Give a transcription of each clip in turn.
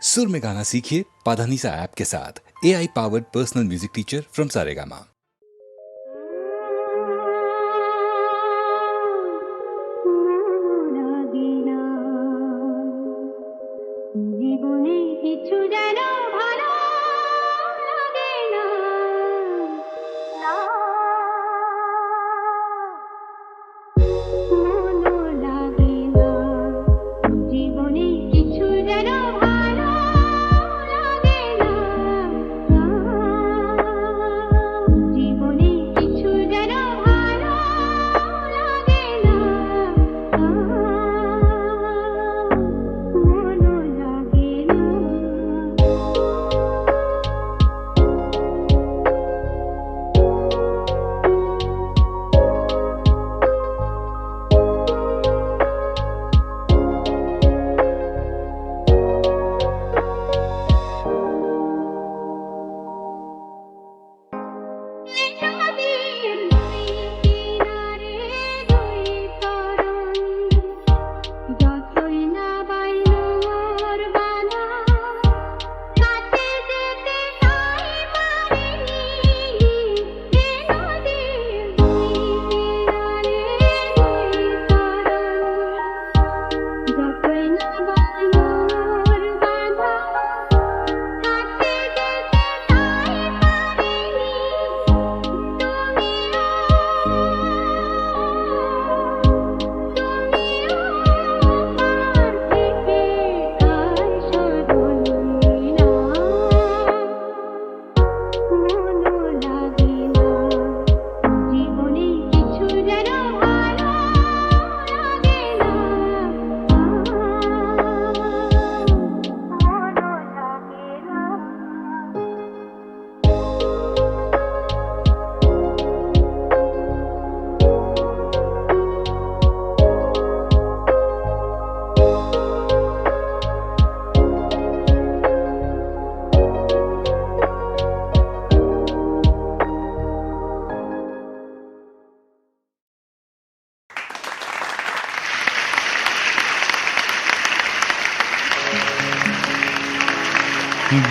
सुर में गाना सीखिए पाधानीसा ऐप के साथ। AI powered personal music teacher from Saregama.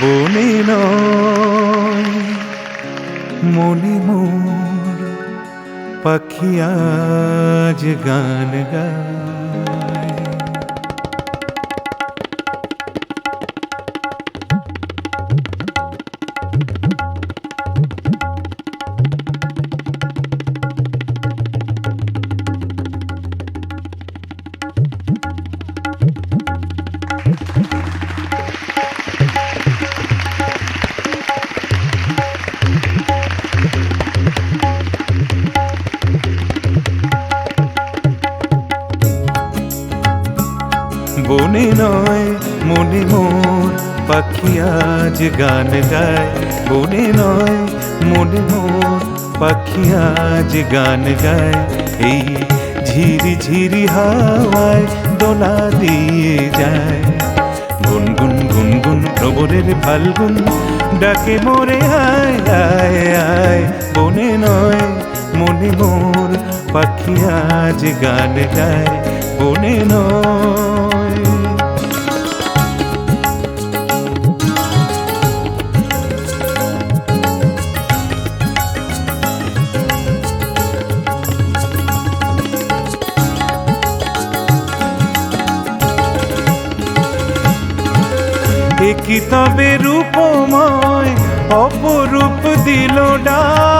বনে নয় মনে মোর পাখি আজ গান গায়। বনে নয় মনে মোর পাখি আজ গান গায়। বনে নয় মনে মোর পাখি আজ গান গায়। এই ঝিরি ঝিরি হাওয়ায় দোলা দিয়ে যায়। গুনগুন গুনগুন প্রবরের ফাল্গুন ডাকে মোরে আয় আয় আয়। বনে নয় মনে মোর পাখি আজ গান গায়। বনে নয় কি তবে রূপময় অপরূপ দিল ডাক।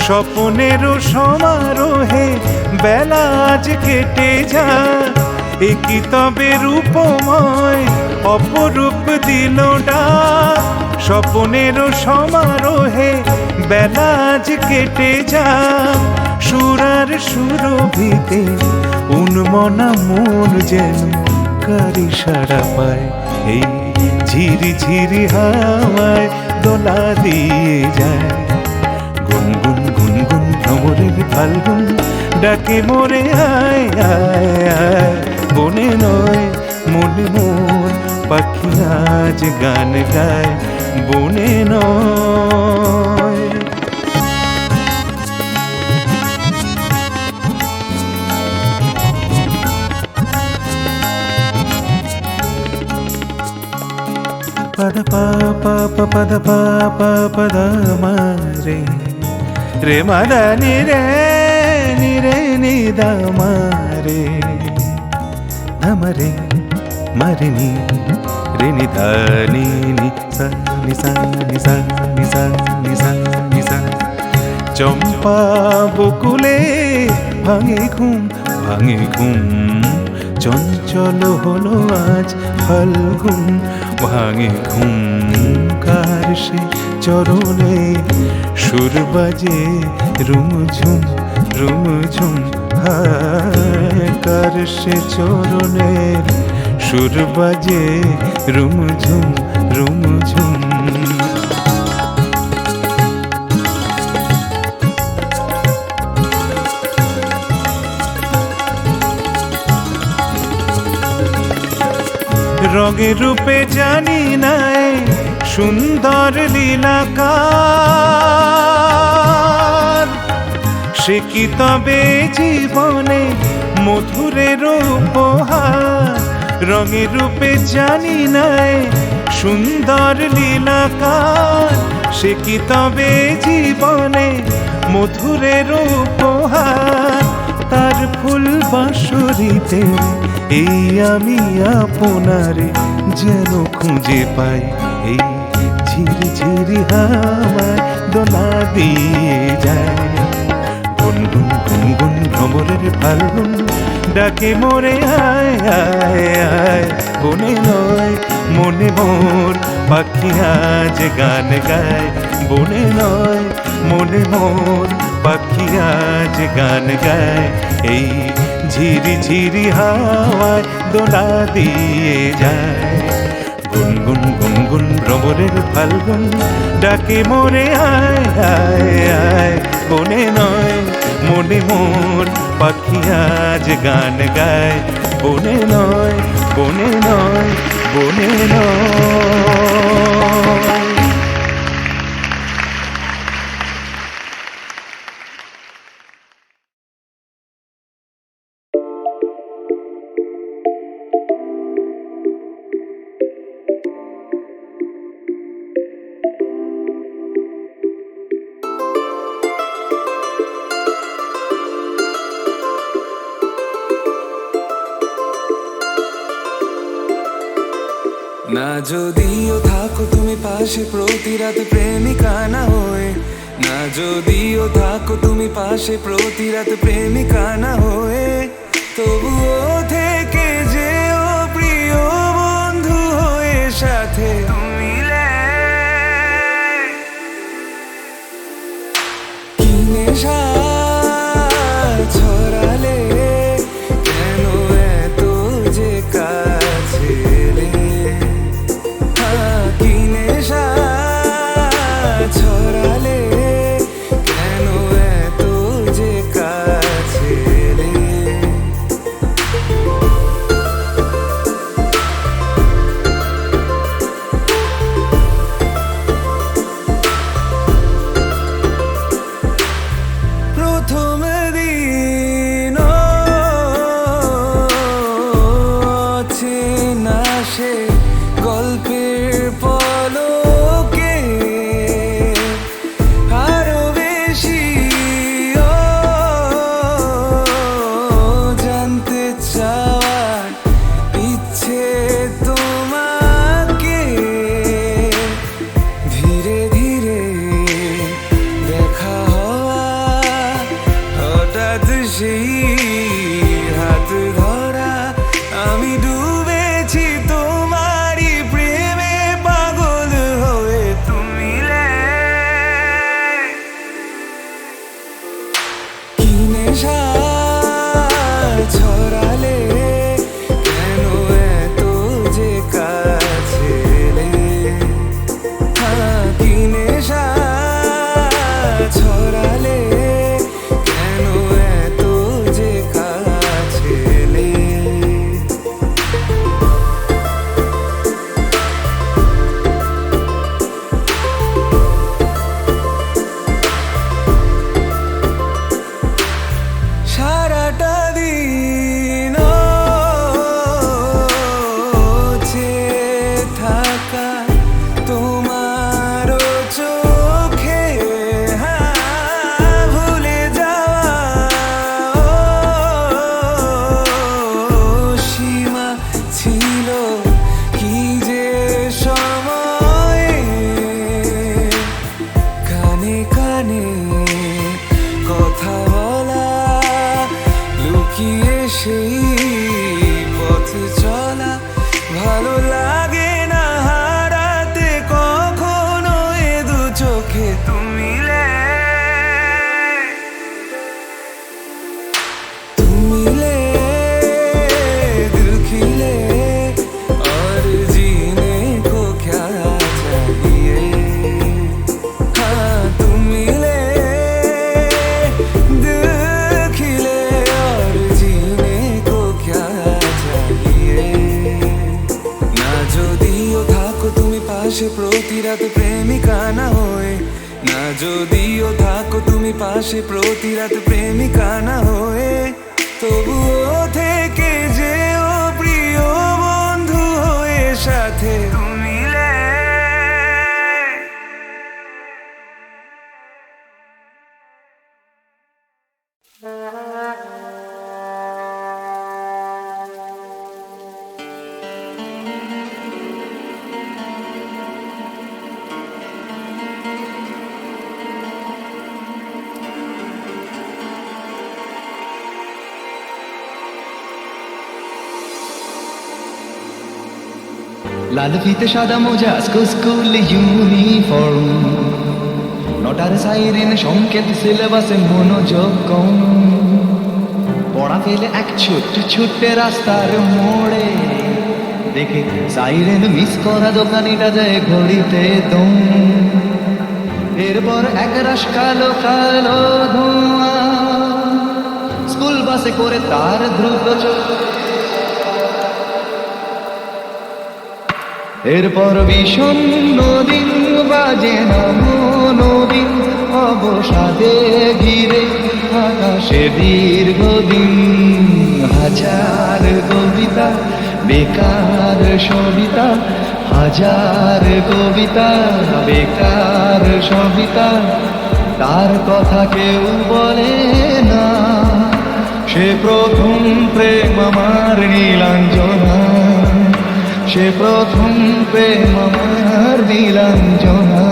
স্বপ্নেরও সমারোহে বেলা আজ কেটে যায়। কি তবে রূপময় অপরূপ দিল ডাক। স্বপ্নেরও সমারোহে বেলা আজ কেটে যায়। সুরার সুরভিতে উন্মনা মন যেন কারি সারা পায়। এই ঝিরি ঝিরি হাওয়ায় দোলা দিয়ে যায়। গুনগুন গুনগুন ভ্রমরের ফাল্গুন ডাকে মোরে আয় আয় আয়। বনে নয় মনে মোর পাখি আজ গান গায়। বনে নয় పద పా పా ప పద పా పా పద మా రే రే మద ని రే ని ద మా రే ధమ రే మరి ని రే ని ధ ని సా ని సా ని సా ని సా ని সা নি সা চম্পা বকুলে ভাঙে ঘুম চঞ্চল হলো আজ ফাল্গুন ভাঙে ঘুম কার সে চরণে সুর বাজে রুমঝুম হায় কার সে চরণে সুর বাজে রুমঝুম রঙের রূপে জানি নাই সুন্দর লীলাকার সে কি তবে জীবনে মধুরের উপহার রঙের রূপে জানি নাই সুন্দর লীলাকার সে কি তবে জীবনে মধুরের উপহার তার ফুল বাঁশরীতে এই আমি আপনারে যেন খুঁজে পাই এই ঝিরি হাওয়ায় দোলা দিয়ে যায় গুনগুন গুনগুন ভ্রমরের ফাল্গুন ডাকে মোরে আয় আয় আয় বনে নয় মনে মোর পাখি আজ গান গায় বনে নয় মনে মোর পাখি আজ গান গায় এই ঝিরি হাওয়ায় দোলা দিয়ে যায় গুনগুন গুনগুন ভ্রমরের ফাল্গুন ডাকে মোরে আয় আয় আয় বনে নয় মনে মোর পাখি আজ গান গায় বনে নয় বনে নয় বনে নয় না যদিও থাকো তুমি পাশে প্রতি রাত প্রেমিকা না হয়ে না যদিও থাকো তুমি পাশে প্রতি রাত প্রেমিকা না হয়ে তবুও থেকে যেও প্রিয় বন্ধু হয়ে সাথে মিলে কি নেশা ছড়ালে কেন এত যে কাছে ছড়ালে কেন এত যে কাছে পাশে প্রতি রাত প্রেমিকা না হয়ে, না যদিও থাকো তুমি পাশে প্রতি রাত প্রেমিকা না হয়ে, তবুও থেকে যেও প্রিয় বন্ধু হয়ে সাথে মিলে। লাল ফিতে সাদা মোজা স্কুল ইউনিফর্ম, নটার সাইরেন সংকেত সিলেবাসে মনোযোগ কম, পড়া ফেলে এক ছুটে রাস্তার মোড়ে, দেখে সাইরেন মিস করা দোকানিটা যায় ঘড়িতে দম। এরপর এক রাশ কালো কালো ধোঁয়া স্কুল বাসে করে তার দ্রুত চোখ, এরপর বিষণ্ণ দিন বাজে না মনোদিন, অবসাদে ঘিরে আকাশে দীর্ঘদিন, হাজার কবিতা বেকার সবিতা, হাজার কবিতা বেকার সবিতা, তার কথা কেউ বলে না, সে প্রথম প্রেম আমার নীলাঞ্জনা, সে প্রথম প্রেম আমার নীলাঞ্জনা।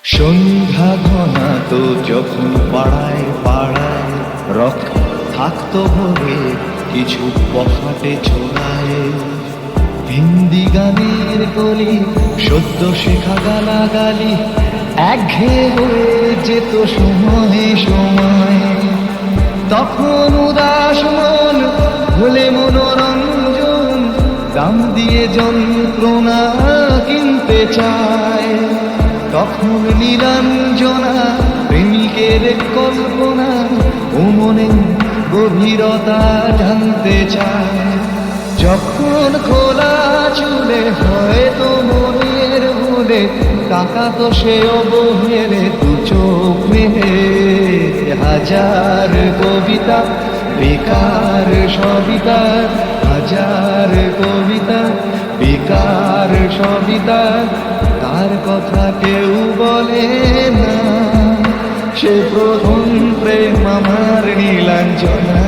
সন্ধ্যা ঘনা তো যখন পাড়ায় পাড়ায় রক থাকতো ভরে কিছু পফাটে ছোড়ায়, হিন্দি গানের কলি সদ্য শেখা গালাগালি একঘেয়ে হয়ে যেত সময়ে সময়ে, তখন উদাস মন ভুলে মনোরঞ্জন দাম দিয়ে যন্ত্রণা কিনতে চায়, তখন নীলাঞ্জনা প্রেমিকের কল্পনা ও মনে গভীরতা জানতে চায়, যখন খোলা চুলে হয়তো মনের ভুলে তাকাতো সে অবহেলে দু চোখ মেলে, হাজার কবিতা বেকার সবিতা, হাজার কবিতা বেকার সবিতা, তার কথা কেউ বলে না, সে প্রথম প্রেম আমার নীলাঞ্জনা,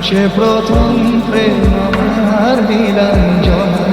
সে প্রথম প্রেম আমার নীলাঞ্জনা।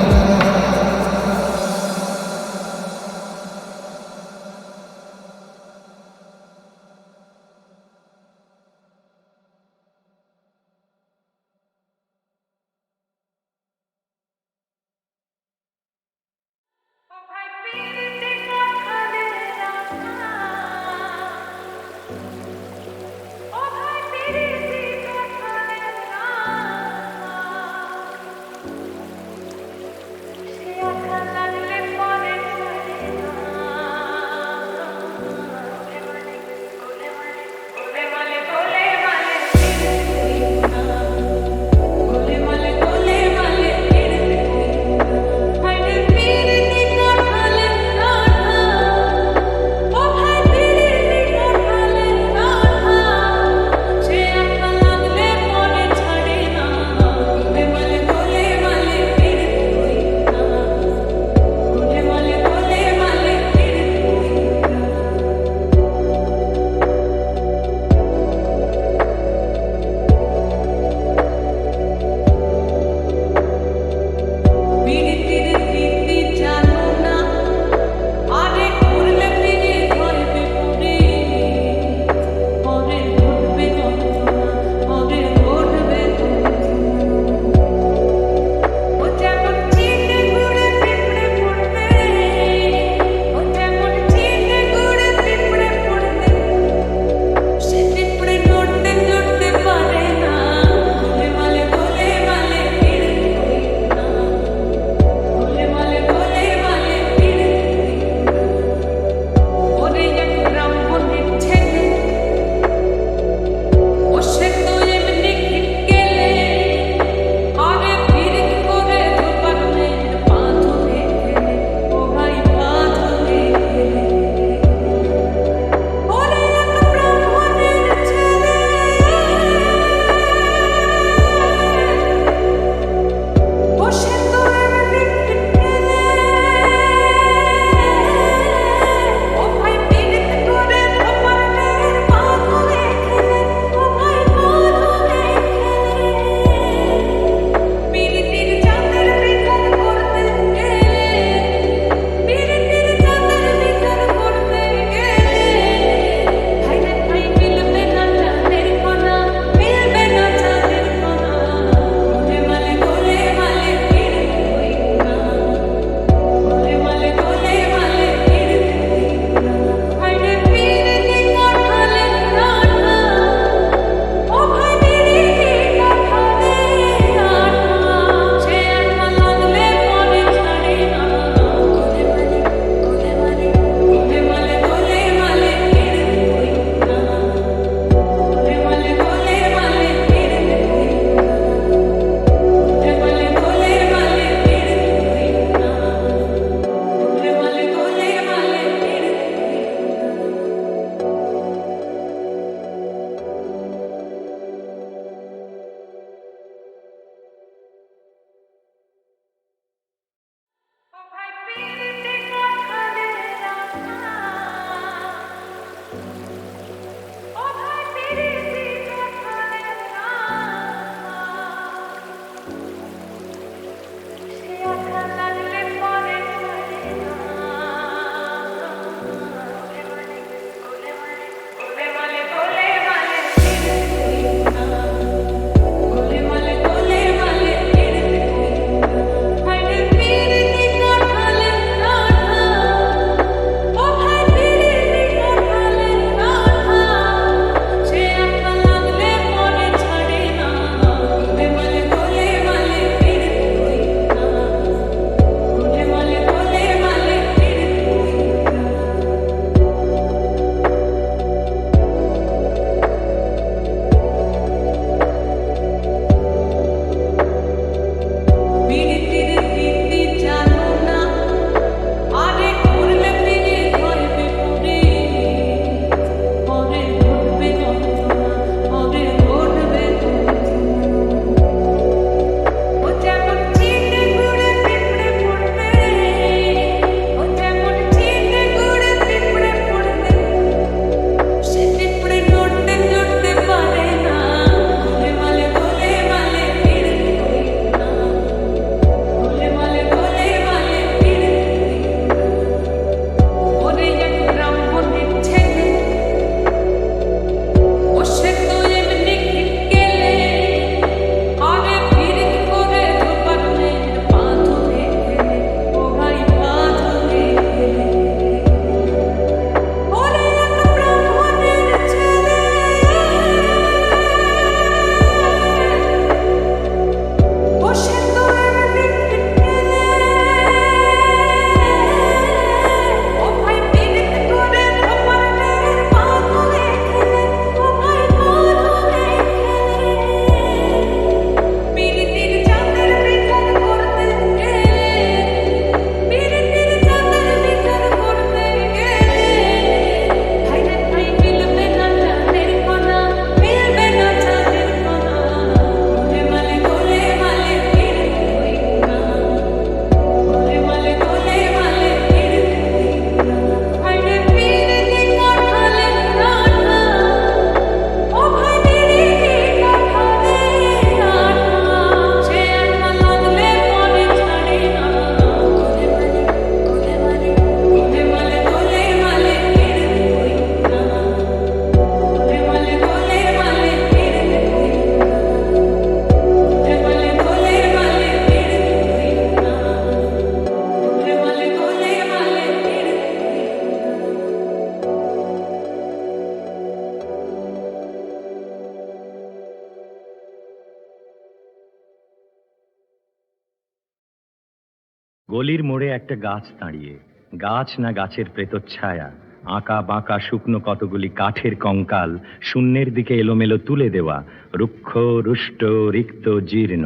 গলির মোড়ে একটা গাছ দাঁড়িয়ে, গাছ না গাছের প্রেতচ্ছায়া, আঁকা বাঁকা শুকনো কতগুলি কাঠের কঙ্কাল শূন্যের দিকে এলোমেলো তুলে দেওয়া, রুক্ষ রুষ্ট রিক্ত জীর্ণ,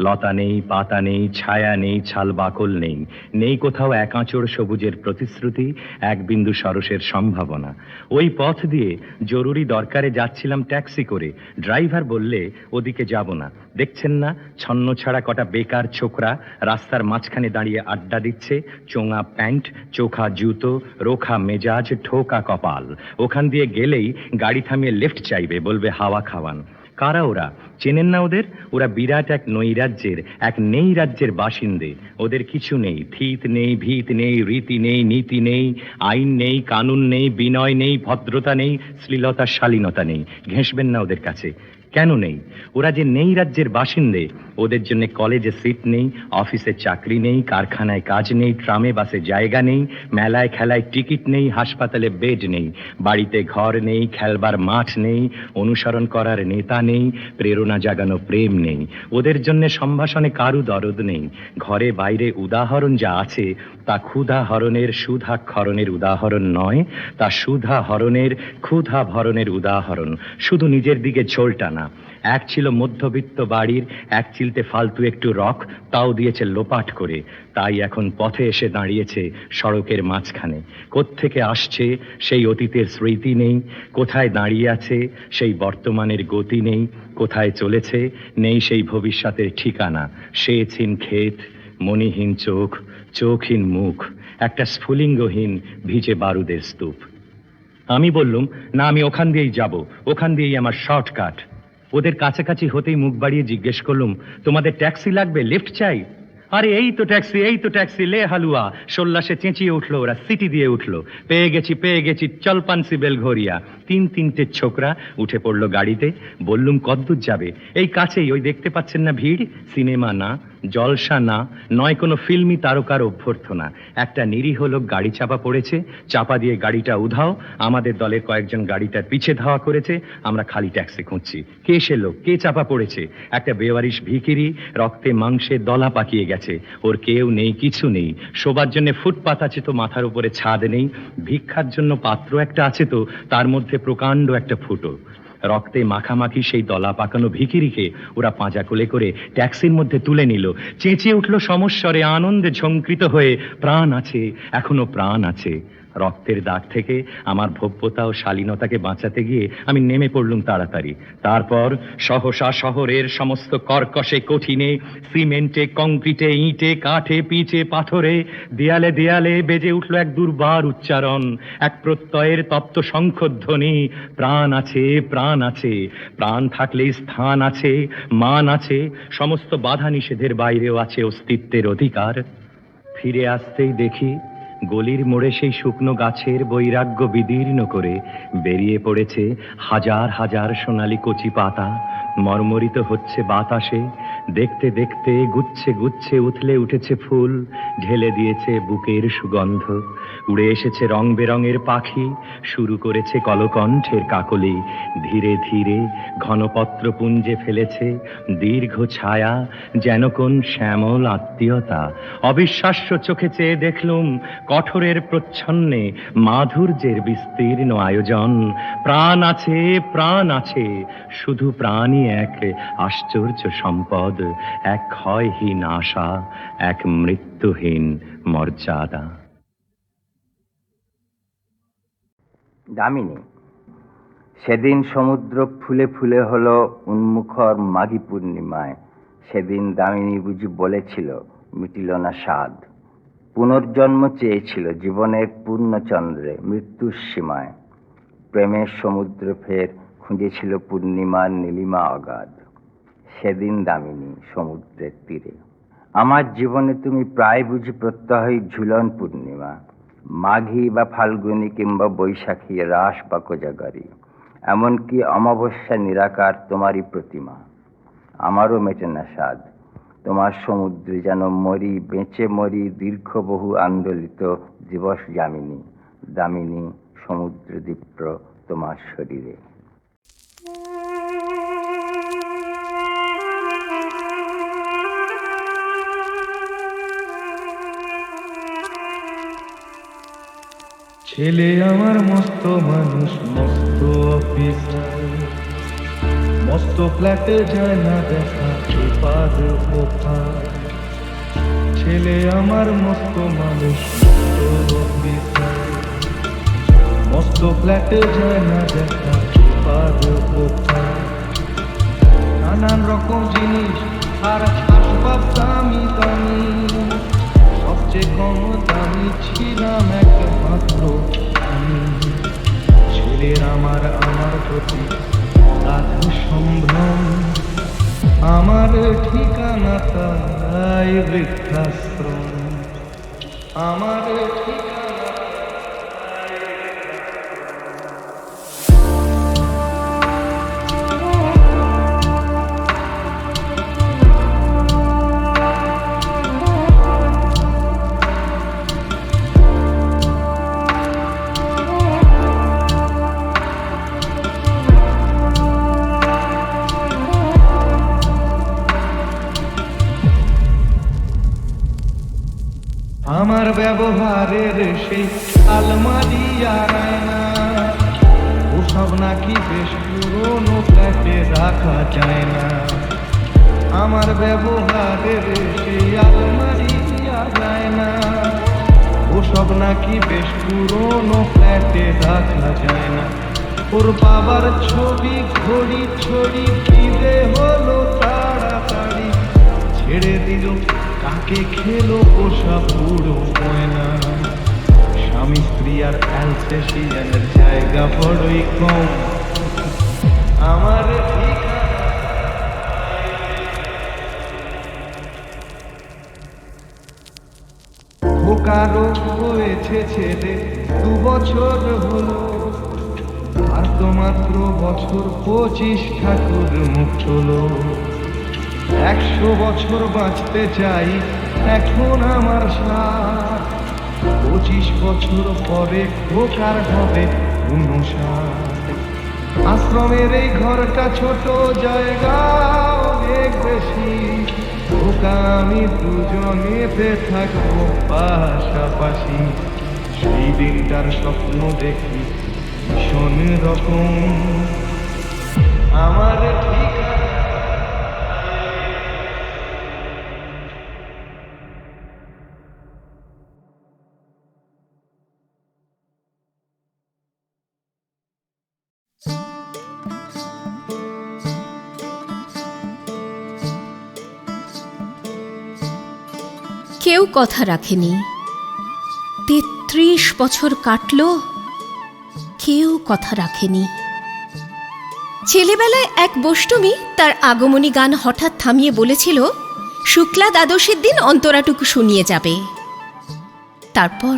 লতা নেই, পাতা নেই, ছায়া নেই, ছাল বাকল নেই, নেই কোথাও এক আঁচড় সবুজের প্রতিশ্রুতি, এক বিন্দু সরসের সম্ভাবনা। ওই পথ দিয়ে জরুরি দরকারে যাচ্ছিলাম ট্যাক্সি করে। ড্রাইভার বললে ওদিকে যাব না, দেখছেন না ছন্ন ছাড়া কটা বেকার ছোকরা রাস্তার মাঝখানে দাঁড়িয়ে আড্ডা দিচ্ছে, চোঙা প্যান্ট, চোখা জুতো, রোখা মেজাজ, ঠোকা কপাল। ওখান দিয়ে গেলেই গাড়ি থামিয়ে লেফট চাইবে, বলবে হাওয়া খাওয়ান। কারা ওরা? চেনেন না ওদের? ওরা বিরাট এক নৈরাজ্যের, এক নেই রাজ্যের বাসিন্দে। ওদের কিছু নেই, থিত নেই, ভীত নেই, রীতি নেই, নীতি নেই, আইন নেই, কানুন নেই, বিনয় নেই, ভদ্রতা নেই, শ্লীলতা শালীনতা নেই। ঘেঁষবেন না ওদের কাছে। কেন নেই? ওরা যে নেই রাজ্যের বাসিন্দে, ওদের জন্য কলেজে সিট নেই, অফিসে চাকরি নেই, কারখানায় কাজ নেই, ট্রামে বাসে জায়গা নেই, মেলায় খেলায় টিকিট নেই, হাসপাতালে বেড নেই, বাড়িতে ঘর নেই, খেলবার মাঠ নেই, অনুসরণ করার নেতা নেই, প্রেরণা জাগানো প্রেম নেই। ওদের জন্য সম্ভাষণে কারু দরদ নেই। ঘরে বাইরে উদাহরণ যা আছে তা ক্ষুধা হরণের সুধা ক্ষরণের উদাহরণ নয়, তা সুধা হরণের ক্ষুধা ভরণের উদাহরণ। শুধু নিজের দিকে ঝোল টানা। এক ছিল মধ্যবিত্ত বাড়ির, এক চিলতে ফালতু একটু রক, তাও দিয়েছে লোপাট করে। তাই এখন পথে এসে দাঁড়িয়েছে সড়কের মাঝখানে। কোত্থেকে আসছে সেই অতীতের স্মৃতি নেই, কোথায় দাঁড়িয়ে আছে সেই বর্তমানের গতি নেই, কোথায় চলেছে নেই সেই ভবিষ্যতের ঠিকানা। সেচহীন ক্ষেত, মণিহীন চোখ, চোখহীন মুখ, একটা স্ফুলিঙ্গহীন ভিজে বারুদের স্তূপ। আমি বললুম, না, আমি ওখান দিয়েই যাব, ওখান দিয়েই আমার শর্টকাট। ওদের কাছাকাছি হতেই মুখ বাড়িয়ে জিজ্ঞেস করলুম, তোমাদের ট্যাক্সি লাগবে, লিফট চাই? আরে এই তো ট্যাক্সি, এই তো ট্যাক্সি, লে হালুয়া। সোল্লাসে চেঁচিয়ে উঠলো ওরা, সিটি দিয়ে উঠলো। পেয়ে গেছি, চল পানসি বেলঘরিয়া। তিনটে ছোকরা উঠে পড়লো গাড়িতে। বললুম, কদ্দূর যাবে? এই কাছেই, ওই দেখতে পাচ্ছেন না ভিড়? সিনেমা না, জলসা না, নয় কোনো ফিল্মি তারকার অভ্যর্থনা। একটা নিরীহ লোক গাড়ি চাপা পড়েছে, চাপা দিয়ে গাড়িটা উধাও। আমাদের দলের কয়েকজন গাড়িটার পিছে ধাওয়া করেছে। আমরা খালি ট্যাক্সি খুঁজছি। কে সে লোক? কে চাপা পড়েছে? একটা বেওয়ারিশ ভিখিরি, রক্তে মাংসে দলা পাকিয়ে গেছে। ওর কেউ নেই, কিছু নেই। শোবার জন্য ফুটপাত আছে তো মাথার উপরে ছাদ নেই। ভিক্ষার জন্য পাত্র একটা আছে তো তার মধ্যে প্রকাণ্ড একটা ফুটো। রক্তে মাখামাখি সেই দলা পাকানো ভিখিরিকে ওরা পাঁজা কোলে করে ট্যাক্সির মধ্যে তুলে নিল। চেঁচিয়ে উঠল সমস্বরে, আনন্দে ঝঙ্কৃত হয়ে, প্রাণ আছে, এখনো প্রাণ আছে। রক্তের দাগ থেকে আমার ভব্যতা ও শালীনতাকে বাঁচাতে গিয়ে আমি নেমে পড়লুম তাড়াতাড়ি। তারপর সহসা শহরের সমস্ত কর্কশে কঠিনে, সিমেন্টে, কংক্রিটে, ইঁটে, কাঠে, পিচে, পাথরে, দেয়ালে দেয়ালে বেজে উঠল এক দুর্বার উচ্চারণ, এক প্রত্যয়ের তপ্ত শঙ্খধ্বনি। প্রাণ আছে, প্রাণ আছে। প্রাণ থাকলেই স্থান আছে, মান আছে, সমস্ত বাধা নিষেধের বাইরেও আছে অস্তিত্বের অধিকার। ফিরে আসতেই দেখি গলির মোড়ে সেই শুকনো গাছের বৈরাগ্য বিদীর্ণ করে বেরিয়ে পড়েছে হাজার হাজার সোনালি কচি পাতা। মর্মরিত হচ্ছে বাতাসে। দেখতে দেখতে গুচ্ছে গুচ্ছে উথলে উঠেছে ফুল, ঢেলে দিয়েছে বুকের সুগন্ধ। উড়ে এসেছে রং বেরঙের পাখি, শুরু করেছে কলকণ্ঠের কাকলি। ধীরে ধীরে ঘনপত্র পুঞ্জে ফেলেছে দীর্ঘ ছায়া, যেন কোন শ্যামল আত্মীয়তা। অবিশ্বাস্য চোখে চেয়ে দেখলুম কঠোরের প্রচ্ছন্নে মাধুর্যের বিস্তীর্ণ আয়োজন। প্রাণ আছে, প্রাণ আছে, শুধু প্রাণই এক আশ্চর্য সম্পদ, এক ক্ষয়হীন আশা, এক মৃত্যুহীন মর্যাদা। দামিনী, সেদিন সমুদ্র ফুলে ফুলে হলো উন্মুখর মাঘী পূর্ণিমায়। সেদিন দামিনী বুঝি বলেছিল, মিটিল না স্বাদ। পুনর্জন্ম চেয়েছিল জীবনের পূর্ণচন্দ্রে, মৃত্যুর সীমায়। প্রেমের সমুদ্র ফের খুঁজেছিল পূর্ণিমার নীলিমা অগাধ। সেদিন দামিনী সমুদ্রের তীরে। আমার জীবনে তুমি প্রায় বুঝি প্রত্যহই ঝুলন পূর্ণিমা, মাঘী বা ফাল্গুনী কিংবা বৈশাখী, রাস বা কোজাগরী, এমনকি অমাবস্যা নিরাকার তোমারই প্রতিমা। আমারও মেটে না স্বাদ। তোমার সমুদ্রে যেন মরি, বেঁচে মরি দীর্ঘ বহু আন্দোলিত দিবস যামিনী। দামিনী, সমুদ্র দীপ্র তোমার শরীরে। ছেলে আমার মস্ত মানুষ, মস্ত অফিসার, মস্ত ফ্ল্যাটে যায় না দেখা এপার ওপার। ছেলে আমার মস্ত মানুষ, মস্ত অফিসার, মস্ত ফ্ল্যাটে যায় না দেখা এপার ওপার। নানান রকম জিনিস আর আসবাব দামি দামি, সবচেয়ে কম দামি ছিলাম একমাত্র আমি। ছেলের আমার প্রতি আধ সম্ভ্রম, আমার ঠিকানা তাই বৃদ্ধাশ্রম, আমার ঠিকানা। আমার ব্যবহারের সেই আলমারি আয়না, ওসব নাকি বেশ পুরনো ফ্ল্যাটে রাখা যায় না। আমার ব্যবহারের সেই আলমারি আয়না, ওসব নাকি বেশ পুরনো ফ্ল্যাটে রাখা যায় না। ওর বাবার ছবি ঘড়ি ছড়ি ফিরে হলো তাড়াতাড়ি, ছেড়ে দিল কাকে খেলো পোষা পুরো ময়না। স্বামী স্ত্রী আর অ্যালসেশিয়ানের জায়গা বড়ই কম, আমার খোকারও হয়েছে ছেলে 2 বছর হলো, আর তো মাত্র বছর 25 ঠাকুর মুখ হলো। 100 বছর বাঁচতে চাই এখন আমার সাথ, 25 বছর পরে খোকার হবে 59। আশ্রমের এই ঘরটা ছোট, জায়গা অনেক বেশি, খোকা আমি দুজনেতে থাকবো পাশাপাশি। সেই দিনটার স্বপ্ন দেখি ভীষণ রকম, আমার ঠিকানা। কেউ কথা রাখেনি। 33 বছর কাটল, কেউ কথা রাখেনি। ছেলেবেলায় এক বষ্টমী তার আগমনী গান হঠাৎ থামিয়ে বলেছিল, শুক্লা দ্বাদশীর দিন অন্তরাটুকু শুনিয়ে যাবে। তারপর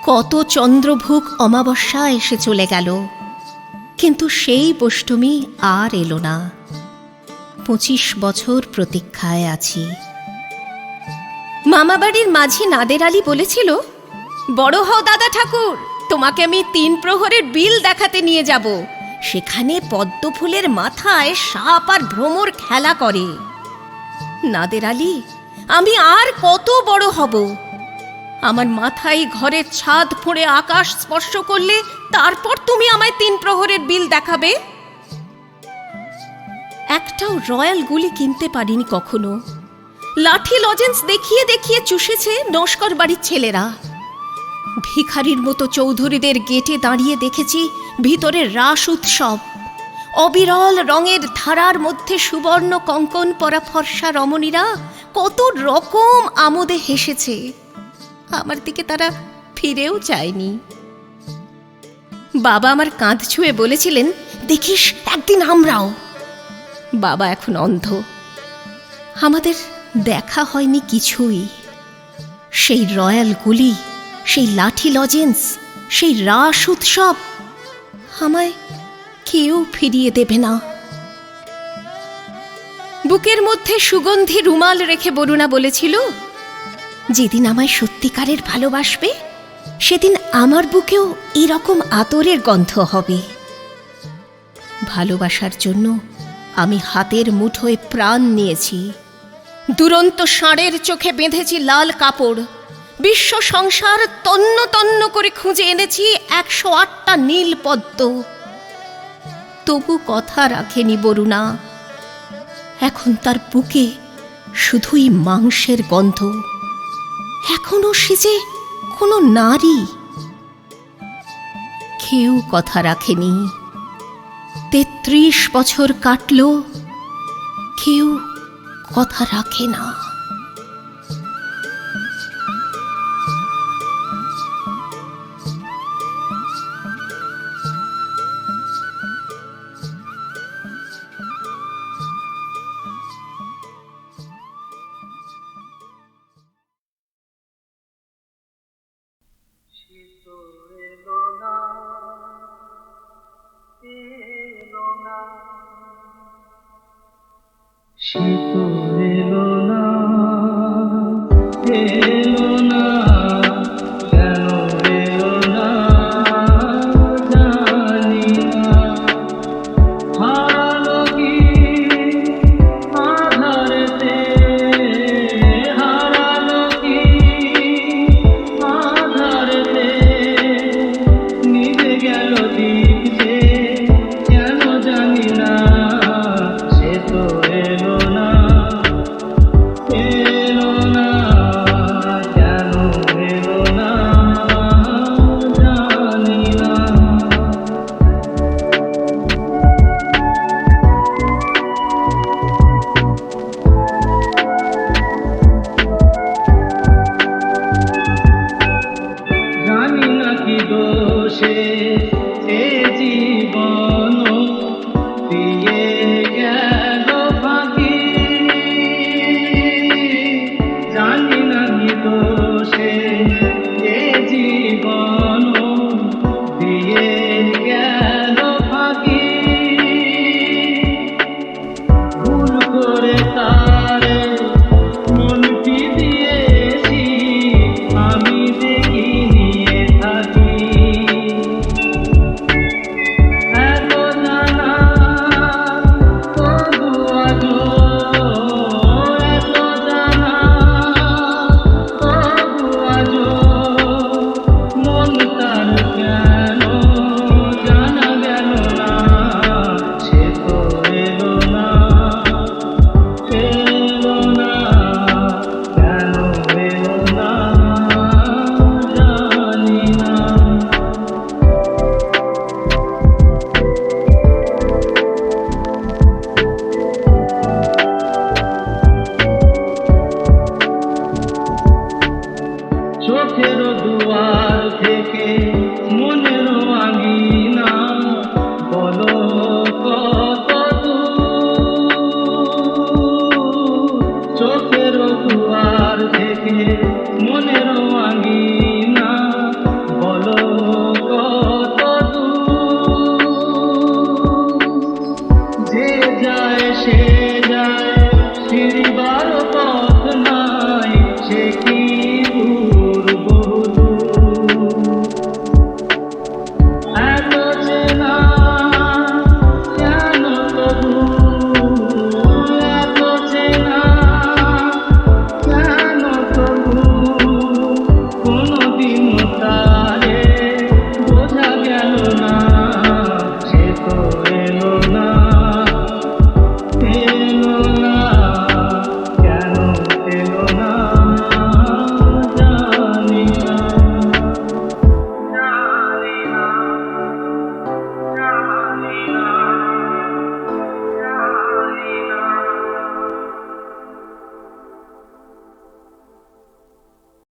কত চন্দ্রভোগ অমাবস্যা এসে চলে গেল, কিন্তু সেই বষ্টমী আর এলো না। 25 বছর প্রতীক্ষায় আছি। মামাবাড়ির মাঝি নাদের আলী বলেছিল, বড় হও দাদা ঠাকুর, তোমাকে আমি 3 প্রহরের বিল দেখাতে নিয়ে যাব, সেখানে পদ্ম ফুলের মাথায় সাপ আর ভ্রমর খেলা করে। নাদের আলী, আমি আর কত বড় হব? আমার মাথায় ঘরের ছাদ ফুঁড়ে আকাশ স্পর্শ করলে তারপর তুমি আমায় 3 প্রহরের বিল দেখাবে? একটাও রয়্যাল গুলি কিনতে পারিনি কখনো। লাঠি লজেন্স দেখিয়ে দেখিয়ে চুষেছে নস্কর বাড়ির ছেলেরা। ভিখারির মতো চৌধুরীদের গেটে দাঁড়িয়ে দেখেছি ভিতরে রাস উৎসব। অবিরল রঙের ধারার মধ্যে সুবর্ণ কঙ্কন পরা ফর্সা রমণীরা কত রকম আমোদে হেসেছে। আমার দিকে তারা ফিরেও চায়নি। বাবা আমার কাঁধ ছুঁয়ে বলেছিলেন, দেখিস একদিন আমরাও। বাবা এখন অন্ধ। আমাদের দেখা হয়নি কিছুই। সেই রয়্যাল গুলি, সেই লাঠি লজেন্স, সেই রাস উৎসব আমায় কেউ ফিরিয়ে দেবে না। বুকের মধ্যে সুগন্ধি রুমাল রেখে বরুণা বলেছিল, যেদিন আমায় সত্যিকারের ভালোবাসবে সেদিন আমার বুকেও এরকম আতরের গন্ধ হবে। ভালোবাসার জন্য আমি হাতের মুঠোয় প্রাণ নিয়েছি। দুরন্ত ষাঁড়ের চোখে বেঁধেছি লাল কাপড়, বিশ্ব সংসার তন্ন তন্ন করে খুঁজে এনেছি 108টা নীল পদ্ম, তবু কথা রাখেনি বরুণা। এখন তার বুকে শুধুই মাংসের গন্ধ, এখনো সে যে কোনো নারী। কেউ কথা রাখেনি। 33 বছর কাটল, কেউ কথা রাখে না। শীত